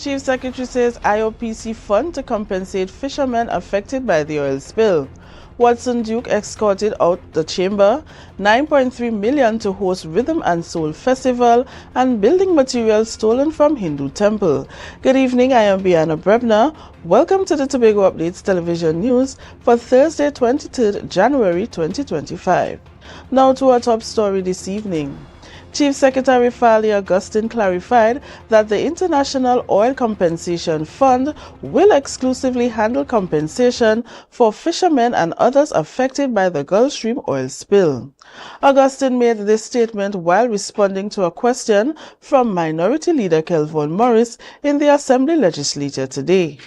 Chief Secretary says IOPC fund to compensate fishermen affected by the oil spill. Watson Duke escorted out the chamber, 9.3 million to host Rhythm and Soul Festival, and building materials stolen from Hindu temple. Good evening, I am Bianna Brebner. Welcome to the Tobago Updates Television News for Thursday, 23rd January 2025. Now to our top story this evening. Chief Secretary Fali Augustine clarified that the International Oil Compensation Fund will exclusively handle compensation for fishermen and others affected by the Gulf Stream oil spill. Augustine made this statement while responding to a question from Minority Leader Kelvin Morris in the Assembly Legislature today.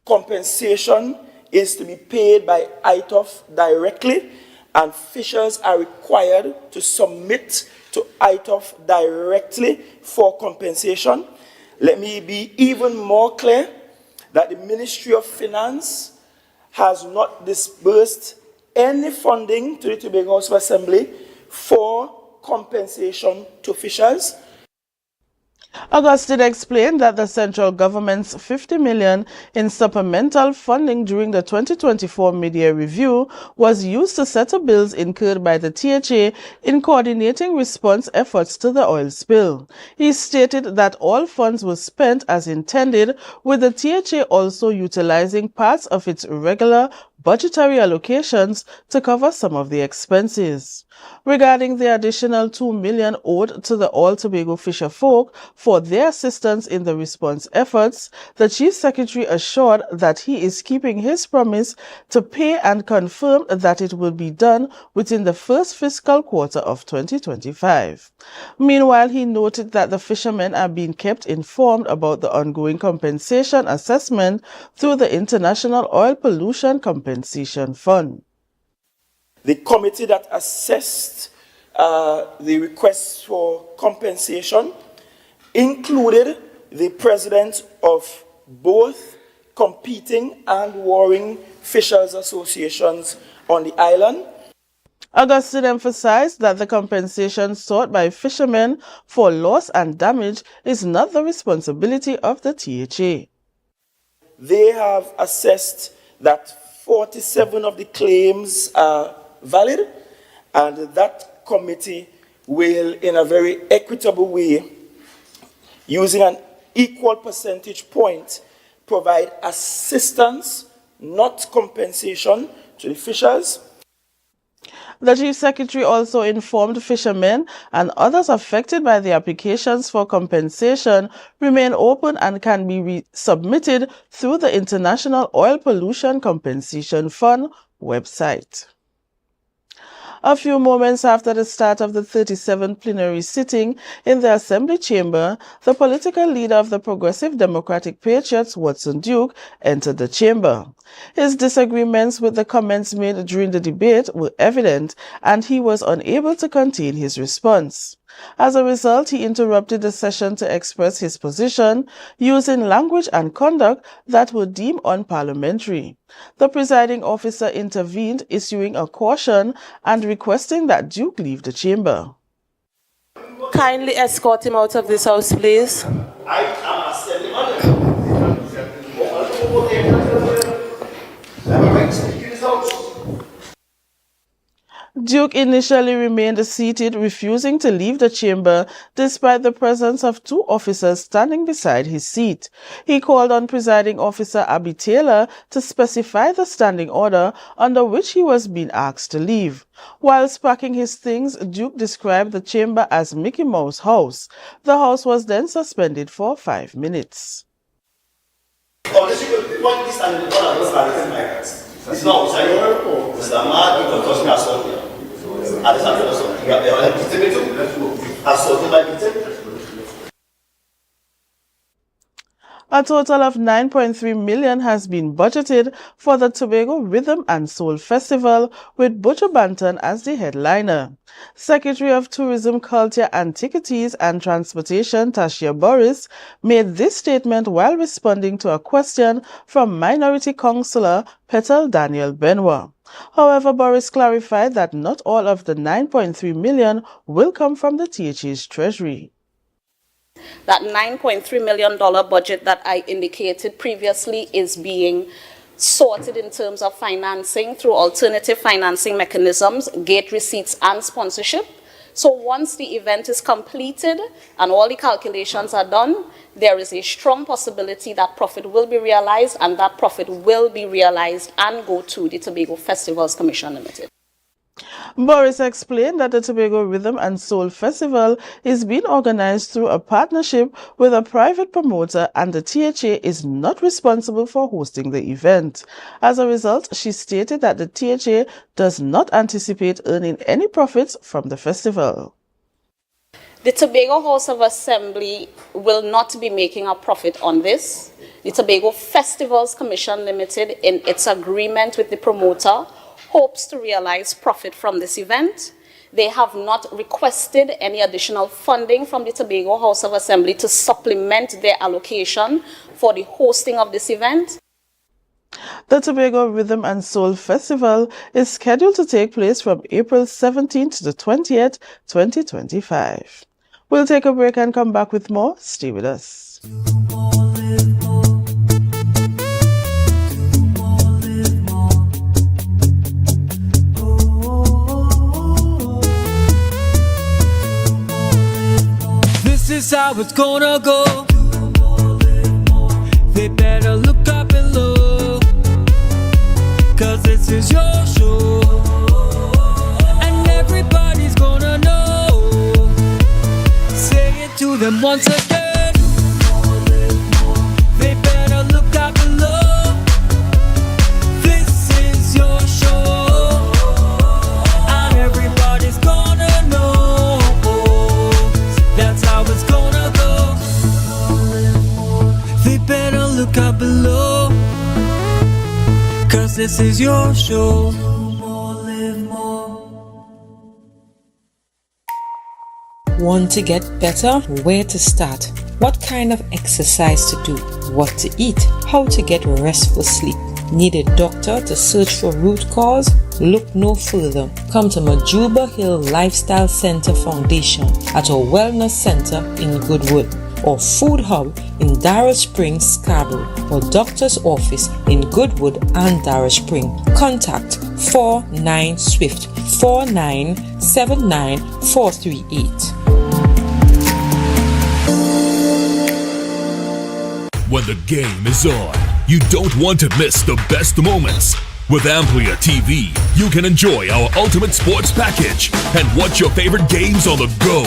Compensation is to be paid by ITOF directly, and fishers are required to submit to ITOF directly for compensation. Let me be even more clear that the Ministry of Finance has not disbursed any funding to the Tobago House of Assembly for compensation to fishers. Augustine explained that the central government's $50 million in supplemental funding during the 2024 mid-year review was used to settle bills incurred by the THA in coordinating response efforts to the oil spill. He stated that all funds were spent as intended, with the THA also utilizing parts of its regular budgetary allocations to cover some of the expenses. Regarding the additional $2 million owed to the All Tobago fisher folk for their assistance in the response efforts, the Chief Secretary assured that he is keeping his promise to pay and confirmed that it will be done within the first fiscal quarter of 2025. Meanwhile, he noted that the fishermen are being kept informed about the ongoing compensation assessment through the International Oil Pollution Compensation Fund. The committee that assessed the requests for compensation included the president of both competing and warring fishers associations on the island. Augustine emphasized that the compensation sought by fishermen for loss and damage is not the responsibility of the THA. They have assessed that 47 of the claims are valid, and that committee will, in a very equitable way, using an equal percentage point, provide assistance, not compensation, to the fishers. The Chief Secretary also informed fishermen and others affected by the applications for compensation remain open and can be submitted through the International Oil Pollution Compensation Fund website. A few moments after the start of the 37th plenary sitting in the Assembly chamber, the political leader of the Progressive Democratic Patriots, Watson Duke, entered the chamber. His disagreements with the comments made during the debate were evident, and he was unable to contain his response. As a result, he interrupted the session to express his position, using language and conduct that were deemed unparliamentary. The presiding officer intervened, issuing a caution and requesting that Duke leave the chamber. Kindly escort him out of this house, please. I am assemblyman. Duke initially remained seated, refusing to leave the chamber despite the presence of two officers standing beside his seat. He called on Presiding Officer Abby Taylor to specify the standing order under which he was being asked to leave. Whilst packing his things, Duke described the chamber as Mickey Mouse House. The house was then suspended for 5 minutes. A total of $9.3 million has been budgeted for the Tobago Rhythm and Soul Festival, with Butcher Banton as the headliner. Secretary of Tourism, Culture, Antiquities and Transportation Tasha Boris made this statement while responding to a question from Minority Councillor Petal Daniel Benoit. However, Boris clarified that not all of the $9.3 million will come from the THA's treasury. That $9.3 million budget that I indicated previously is being sorted in terms of financing through alternative financing mechanisms, gate receipts, and sponsorship. So once the event is completed and all the calculations are done, there is a strong possibility that profit will be realized, and that profit will be realized and go to the Tobago Festivals Commission Limited. Boris explained that the Tobago Rhythm and Soul Festival is being organized through a partnership with a private promoter, and the THA is not responsible for hosting the event. As a result, she stated that the THA does not anticipate earning any profits from the festival. The Tobago House of Assembly will not be making a profit on this. The Tobago Festivals Commission Limited, in its agreement with the promoter, hopes to realize profit from this event. They have not requested any additional funding from the Tobago House of Assembly to supplement their allocation for the hosting of this event. The Tobago Rhythm and Soul Festival is scheduled to take place from April 17th to the 20th, 2025. We'll take a break and come back with more. Stay with us. This is how it's gonna go. They better look up below, 'cause this is your show, and everybody's gonna know. Say it to them once again. They better look up below. This is your show, and everybody's gonna know. That's how it's gonna go. They better look up below, 'cause this is your show. Want to get better? Where to start? What kind of exercise to do? What to eat? How to get restful sleep? Need a doctor to search for root cause? Look no further. Come to Majuba Hill Lifestyle Center Foundation at a wellness center in Goodwood, or Food Hub in Darrow Springs, Scarborough, or doctor's office in Goodwood and Darrow Spring. Contact 49 Swift 4979 438. When the game is on, you don't want to miss the best moments. With AMPLIA TV, you can enjoy our ultimate sports package and watch your favorite games on the go.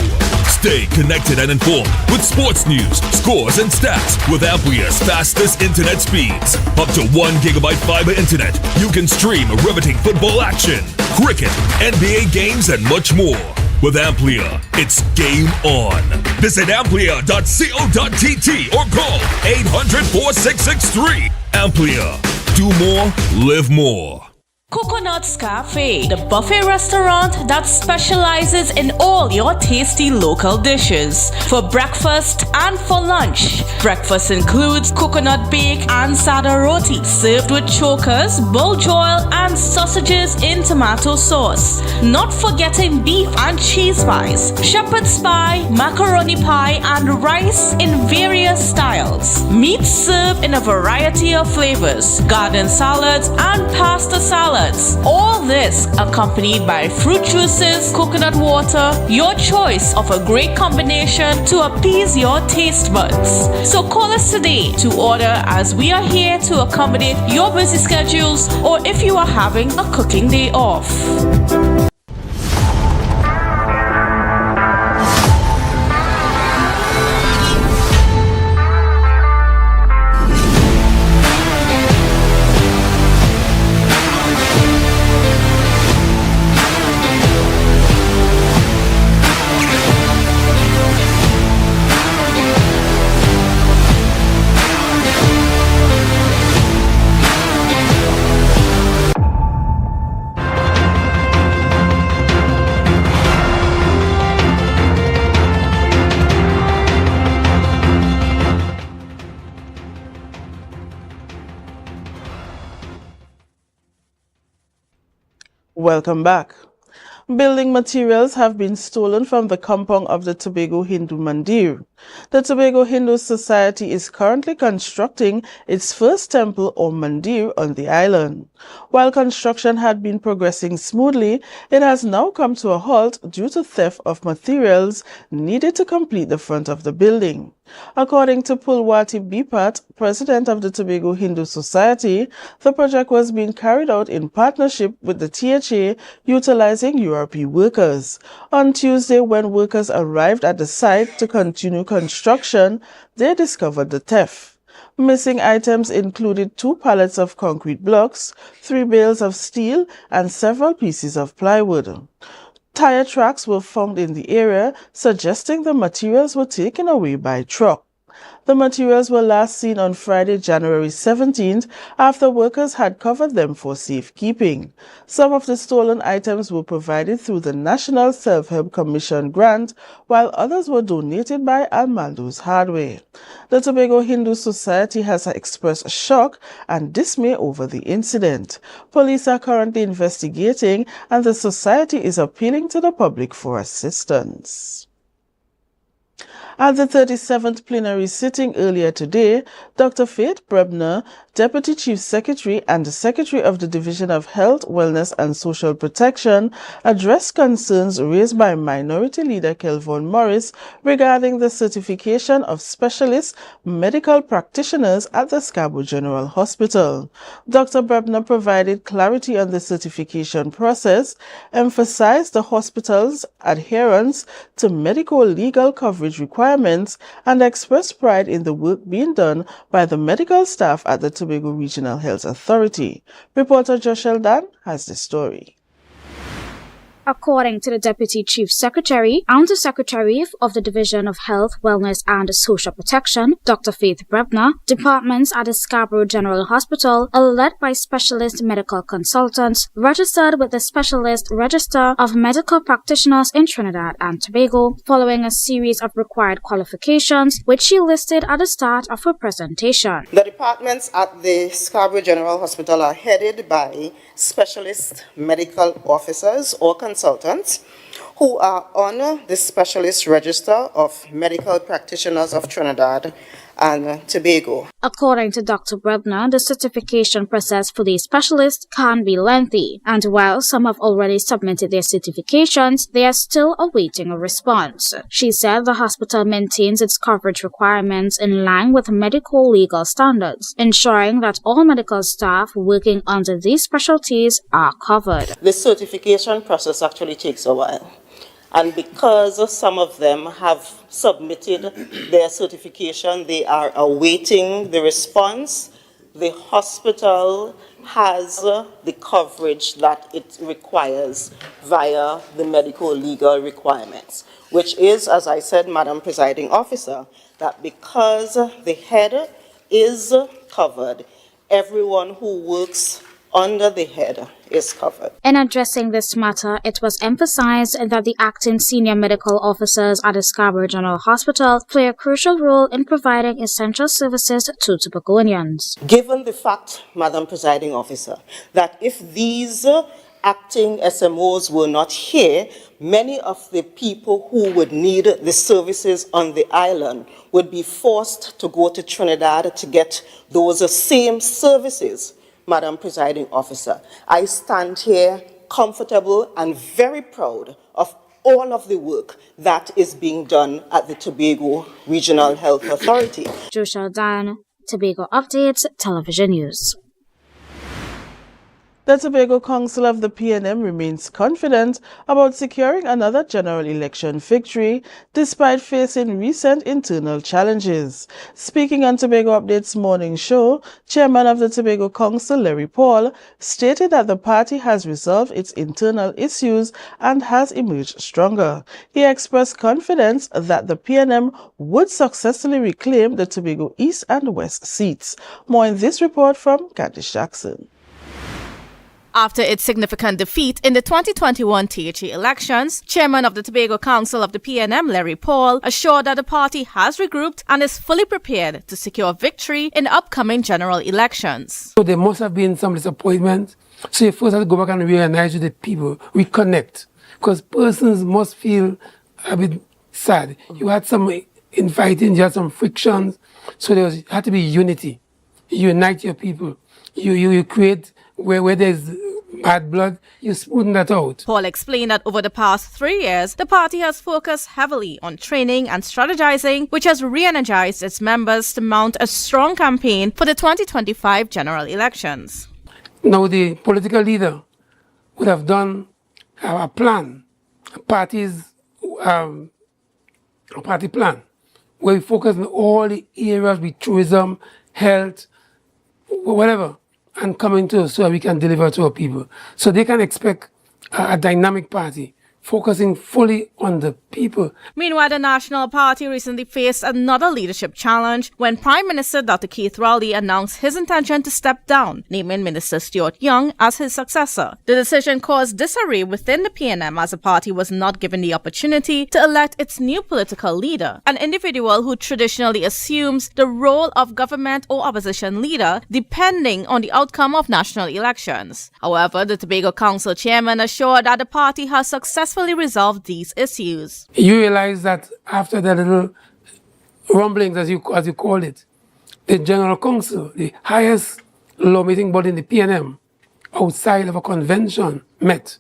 Stay connected and informed with sports news, scores, and stats with AMPLIA's fastest internet speeds. Up to 1 GB fiber internet, you can stream riveting football action, cricket, NBA games, and much more. With AMPLIA, it's game on. Visit amplia.co.tt or call 800-4663. AMPLIA. Do more, live more. Coconut's Cafe, the buffet restaurant that specializes in all your tasty local dishes for breakfast and for lunch. Breakfast includes coconut bake and sada roti served with chokers, bull joil, and sausages in tomato sauce. Not forgetting beef and cheese pies, shepherd's pie, macaroni pie, and rice in various styles. Meat served in a variety of flavors, garden salads, and pasta salads. All this accompanied by fruit juices, coconut water, your choice of a great combination to appease your taste buds. So call us today to order, as we are here to accommodate your busy schedules, or if you are having a cooking day off. Welcome back. Building materials have been stolen from the compound of the Tobago Hindu Mandir. The Tobago Hindu Society is currently constructing its first temple or mandir on the island. While construction had been progressing smoothly, it has now come to a halt due to theft of materials needed to complete the front of the building. According to Pulwati Bipat, president of the Tobago Hindu Society, the project was being carried out in partnership with the THA, utilizing URP workers. On Tuesday, when workers arrived at the site to continue construction, they discovered the theft. Missing items included 2 pallets of concrete blocks, 3 bales of steel, and several pieces of plywood. Tire tracks were found in the area, suggesting the materials were taken away by truck. The materials were last seen on Friday, January 17th, after workers had covered them for safekeeping. Some of the stolen items were provided through the National Self-Help Commission grant, while others were donated by Almando's Hardware. The Tobago Hindu Society has expressed shock and dismay over the incident. Police are currently investigating, and the society is appealing to the public for assistance. At the 37th plenary sitting earlier today, Dr. Faith Brebner, Deputy Chief Secretary and Secretary of the Division of Health, Wellness and Social Protection, addressed concerns raised by Minority Leader Kelvon Morris regarding the certification of specialist medical practitioners at the Scarborough General Hospital. Dr. Brebner provided clarity on the certification process, emphasized the hospital's adherence to medical legal coverage requirements, and expressed pride in the work being done by the medical staff at the Tobago Regional Health Authority. Reporter Josh Eldan has the story. According to the Deputy Chief Secretary, Undersecretary of the Division of Health, Wellness and Social Protection, Dr. Faith Brebner, departments at the Scarborough General Hospital are led by specialist medical consultants registered with the Specialist Register of Medical Practitioners in Trinidad and Tobago, following a series of required qualifications, which she listed at the start of her presentation. The departments at the Scarborough General Hospital are headed by specialist medical officers or consultants who are on the Specialist Register of Medical Practitioners of Trinidad and Tobago. According to Dr. Brebner, the certification process for these specialists can be lengthy, and while some have already submitted their certifications, they are still awaiting a response. She said the hospital maintains its coverage requirements in line with medical legal standards, ensuring that all medical staff working under these specialties are covered. The certification process actually takes a while. And because some of them have submitted their certification, they are awaiting the response. The hospital has the coverage that it requires via the medical legal requirements, which is, as I said, Madam Presiding Officer, that because the head is covered, everyone who works under the head is covered. In addressing this matter, it was emphasized that the acting senior medical officers at the Scarborough General Hospital play a crucial role in providing essential services to Tobagonians. Given the fact, Madam Presiding Officer, that if these acting SMOs were not here, many of the people who would need the services on the island would be forced to go to Trinidad to get those same services. Madam Presiding Officer, I stand here comfortable and very proud of all of the work that is being done at the Tobago Regional Health Authority. Joshua Dan, Tobago Updates, Television News. The Tobago Council of the PNM remains confident about securing another general election victory despite facing recent internal challenges. Speaking on Tobago Update's morning show, Chairman of the Tobago Council, Larry Paul, stated that the party has resolved its internal issues and has emerged stronger. He expressed confidence that the PNM would successfully reclaim the Tobago East and West seats. More in this report from Candice Jackson. After its significant defeat in the 2021 THA elections, Chairman of the Tobago Council of the PNM, Larry Paul, assured that the party has regrouped and is fully prepared to secure victory in the upcoming general elections. So there must have been some disappointment. So you first have to go back and reorganize with the people, reconnect. Because persons must feel a bit sad. You had some infighting, you had some frictions. So there had to be unity. You unite your people. You create where there's bad blood, you smoothen that out. Paul explained that over the past 3 years, the party has focused heavily on training and strategizing, which has re-energized its members to mount a strong campaign for the 2025 general elections. Now the political leader would have done a plan, a party plan, where we focus on all the areas with tourism, health, whatever, and coming to so we can deliver to our people. So they can expect a dynamic party focusing fully on the people. Meanwhile, the National Party recently faced another leadership challenge when Prime Minister Dr. Keith Rowley announced his intention to step down, naming Minister Stuart Young as his successor. The decision caused disarray within the PNM as the party was not given the opportunity to elect its new political leader, an individual who traditionally assumes the role of government or opposition leader depending on the outcome of national elections. However, the Tobago Council chairman assured that the party has successfully resolved these issues. You realize that after the little rumblings, as you call it, the General Council, the highest law-making body in the PNM, outside of a convention, met.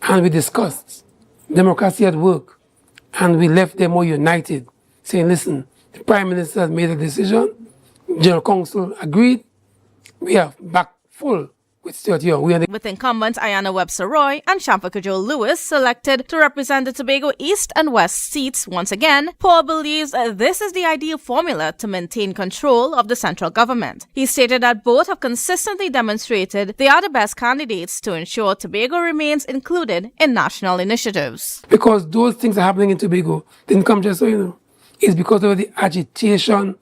And we discussed democracy at work. And we left them more united, saying, listen, the Prime Minister has made a decision, General Council agreed, we are back full with Stuart Young. With incumbents Ayanna Webster-Roy and Shampa Cajole-Lewis selected to represent the Tobago East and West seats once again, Paul believes this is the ideal formula to maintain control of the central government. He stated that both have consistently demonstrated they are the best candidates to ensure Tobago remains included in national initiatives. Because those things are happening in Tobago didn't come just so you know. It's because of the agitation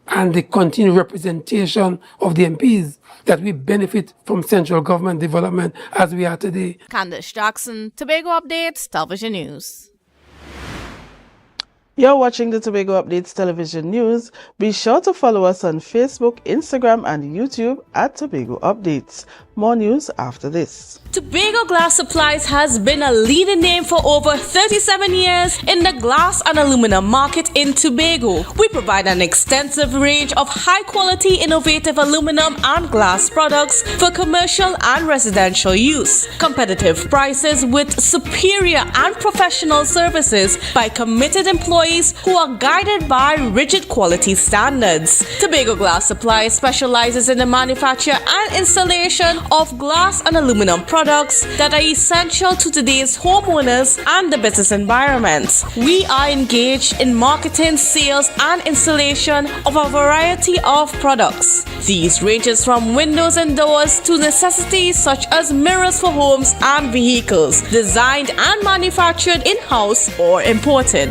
and the continued representation of the MPs that we benefit from central government development as we are today. Candice Jackson, Tobago Updates, Television News. You're watching the Tobago Updates Television News. Be sure to follow us on Facebook, Instagram, and YouTube at Tobago Updates. More news after this. Tobago Glass Supplies has been a leading name for over 37 years in the glass and aluminum market in Tobago. We provide an extensive range of high-quality, innovative aluminum and glass products for commercial and residential use. Competitive prices with superior and professional services by committed employees who are guided by rigid quality standards. Tobago Glass Supplies specializes in the manufacture and installation of glass and aluminum products that are essential to today's homeowners and the business environment. We are engaged in marketing, sales, and installation of a variety of products. These ranges from windows and doors to necessities such as mirrors for homes and vehicles, designed and manufactured in-house or imported.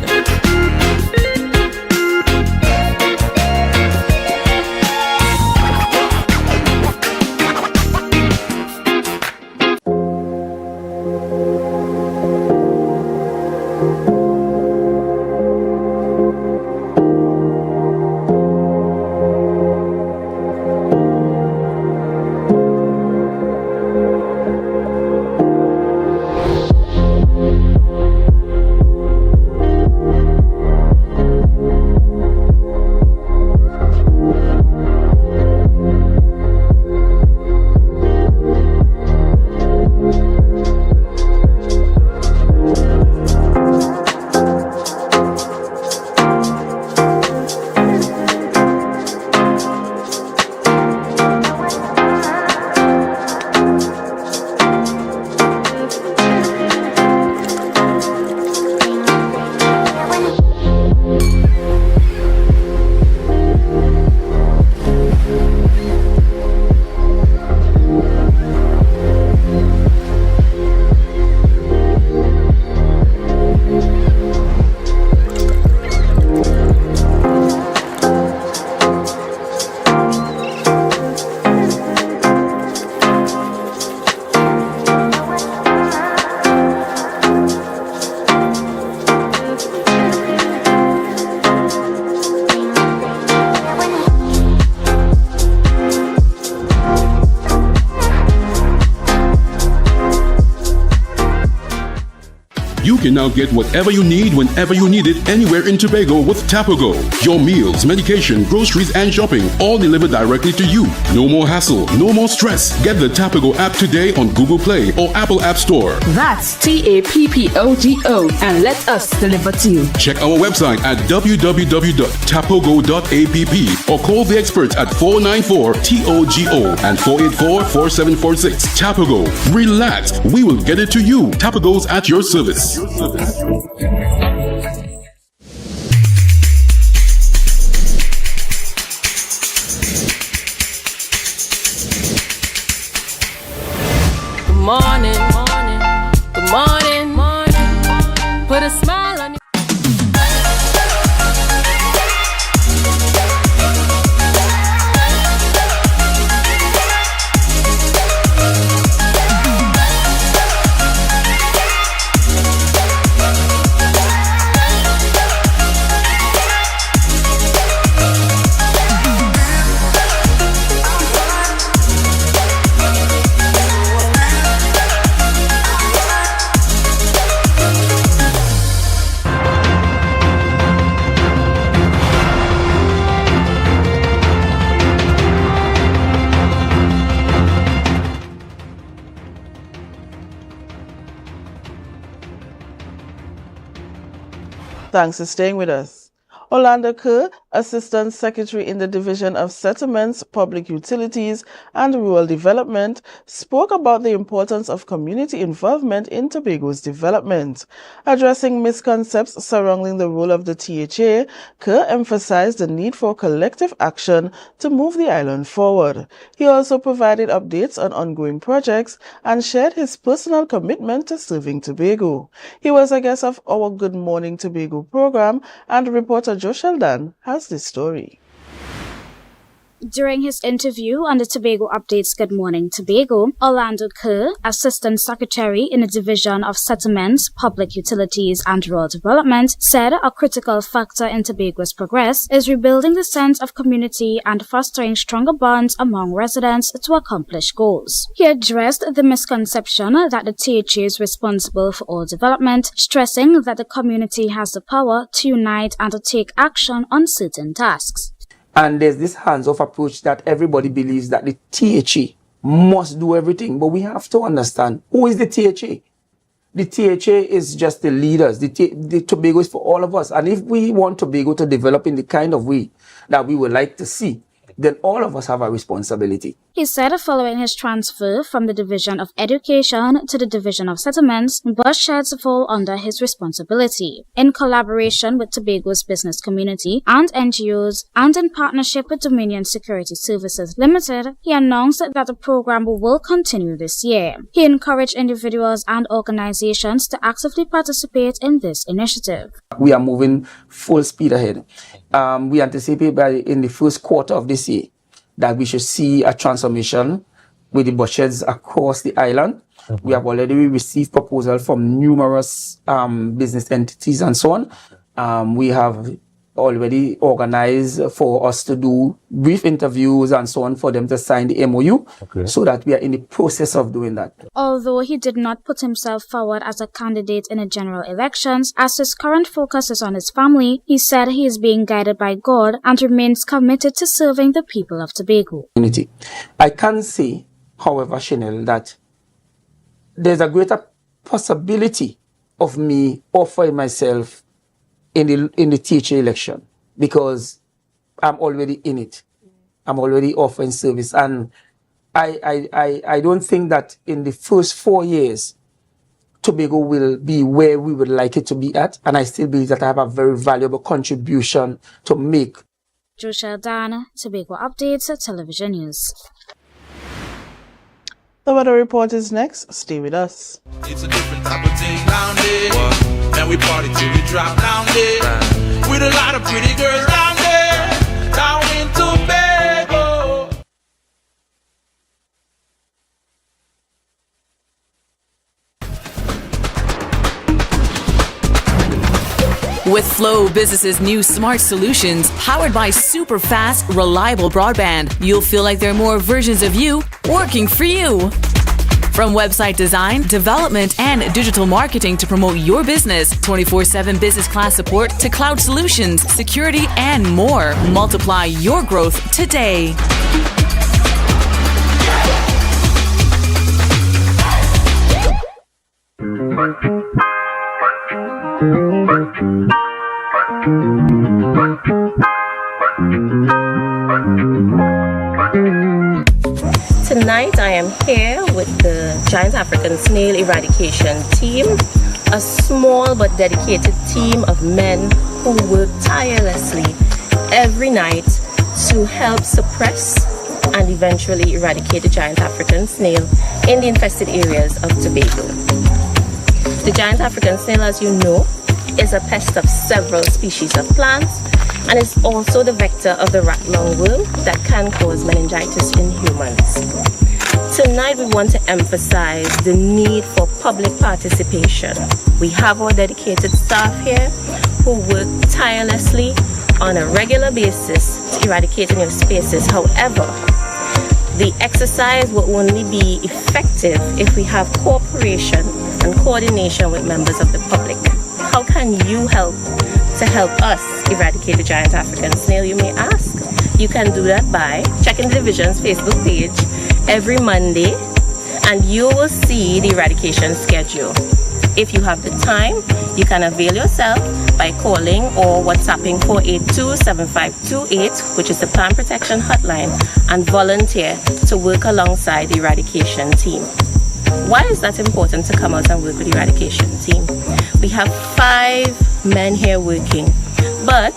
can now get whatever you need whenever you need it anywhere in Tobago with Tobago. Your meals, medication, groceries, and shopping all delivered directly to you. No more hassle, no more stress. Get the Tobago app today on Google Play or Apple App Store. That's TAPPOGO, and let us deliver to you. Check our website at www.tapogo.app or call the experts at 494-TOGO and 484-4746. Tobago. Relax. We will get it to you. Tobago's at your service. Good morning, good morning, put a smile on your Thanks for staying with us. Orlando Kerr, Assistant Secretary in the Division of Settlements, Public Utilities and Rural Development, spoke about the importance of community involvement in Tobago's development. Addressing misconceptions surrounding the role of the THA, Kerr emphasized the need for collective action to move the island forward. He also provided updates on ongoing projects and shared his personal commitment to serving Tobago. He was a guest of our Good Morning Tobago program, and reporter Joe Sheldon has this story. During his interview on the Tobago Update's Good Morning Tobago, Orlando Kerr, Assistant Secretary in the Division of Settlements, Public Utilities and Rural Development, said a critical factor in Tobago's progress is rebuilding the sense of community and fostering stronger bonds among residents to accomplish goals. He addressed the misconception that the THA is responsible for all development, stressing that the community has the power to unite and to take action on certain tasks. And there's this hands-off approach that everybody believes that the THA must do everything. But we have to understand, who is the THA? The THA is just the leaders. The Tobago is for all of us. And if we want Tobago to develop in the kind of way that we would like to see, then all of us have a responsibility. He said following his transfer from the Division of Education to the Division of Settlements, bus sheds fall under his responsibility. In collaboration with Tobago's business community and NGOs, and in partnership with Dominion Security Services Limited, he announced that the program will continue this year. He encouraged individuals and organizations to actively participate in this initiative. We are moving full speed ahead. We anticipate in the first quarter of this year that we should see a transformation with the bus sheds across the island. Mm-hmm. We have already received proposals from numerous business entities and so on. We have already organized for us to do brief interviews and so on for them to sign the MOU, so that we are in the process of doing that. Although he did not put himself forward as a candidate in the general elections, as his current focus is on his family, he said he is being guided by God and remains committed to serving the people of Tobago. I can say, however, Chanel, that there's a greater possibility of me offering myself in the THA election, because I'm already in it. I'm already offering service, and I don't think that in the first 4 years Tobago will be where we would like it to be at, and I still believe that I have a very valuable contribution to make. Joe Sheldon, Tobago Updates, Television News. The weather report is next. Stay with us. It's a different type of thing down there. And we party till we drop down there. With a lot of pretty girls down there. Down in Tobago. With Flow Business's new smart solutions powered by super fast, reliable broadband, you'll feel like there are more versions of you working for you. From website design, development, and digital marketing to promote your business, 24/7 business class support to cloud solutions, security, and more. Multiply your growth today. Tonight I am here with the Giant African Snail Eradication Team, a small but dedicated team of men who work tirelessly every night to help suppress and eventually eradicate the giant African snail in the infested areas of Tobago. The giant African snail, as you know, is a pest of several species of plants and is also the vector of the rat lungworm that can cause meningitis in humans. Tonight we want to emphasize the need for public participation. We have our dedicated staff here who work tirelessly on a regular basis to eradicate in your spaces. However, the exercise will only be effective if we have cooperation and coordination with members of the public. How can you help to help us eradicate the giant African snail, you may ask? You can do that by checking the division's Facebook page every Monday and you will see the eradication schedule. If you have the time, you can avail yourself by calling or WhatsApping 482-7528, which is the Plant Protection Hotline, and volunteer to work alongside the eradication team. Why is that important to come out and work with the eradication team? We have 5 men here working, but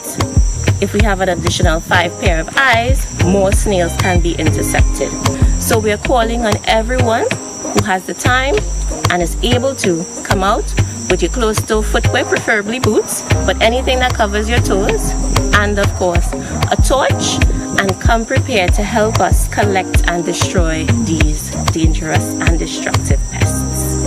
if we have an additional 5 pair of eyes, more snails can be intercepted. So we are calling on everyone who has the time and is able to come out with your closed-toe footwear, preferably boots, but anything that covers your toes, and of course a torch, and come prepared to help us collect and destroy these dangerous and destructive pests.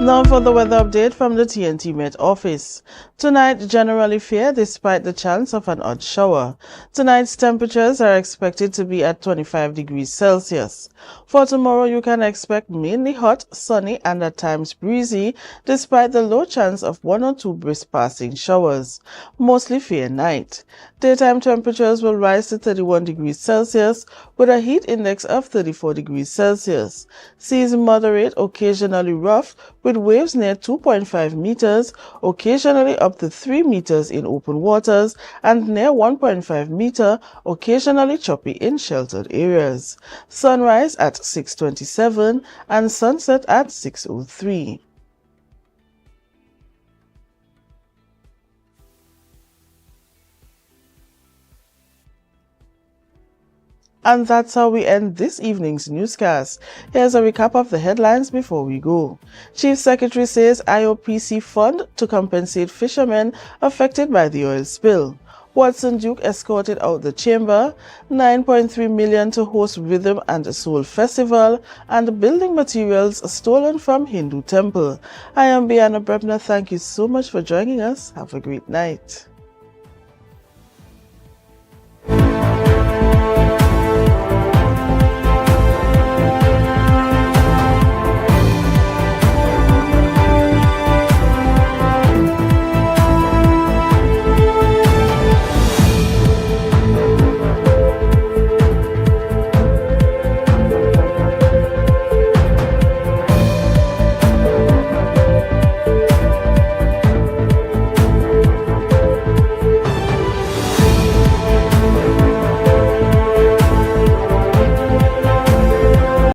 Now for the weather update from the TNT Met office. Tonight generally fair despite the chance of an odd shower. Tonight's temperatures are expected to be at 25 degrees Celsius. For tomorrow you can expect mainly hot, sunny and at times breezy despite the low chance of 1 or 2 brisk passing showers. Mostly fair night. Daytime temperatures will rise to 31 degrees Celsius with a heat index of 34 degrees Celsius. Seas moderate, occasionally rough, with waves near 2.5 meters, occasionally up to 3 meters in open waters, and near 1.5 meter, occasionally choppy in sheltered areas. Sunrise at 6:27 and sunset at 6:03. And that's how we end this evening's newscast. Here's a recap of the headlines before we go. Chief Secretary says IOPC fund to compensate fishermen affected by the oil spill. Watson Duke escorted out the chamber, 9.3 million to host Rhythm and Soul Festival, and building materials stolen from Hindu temple. I am Biana Brebner. Thank you so much for joining us. Have a great night.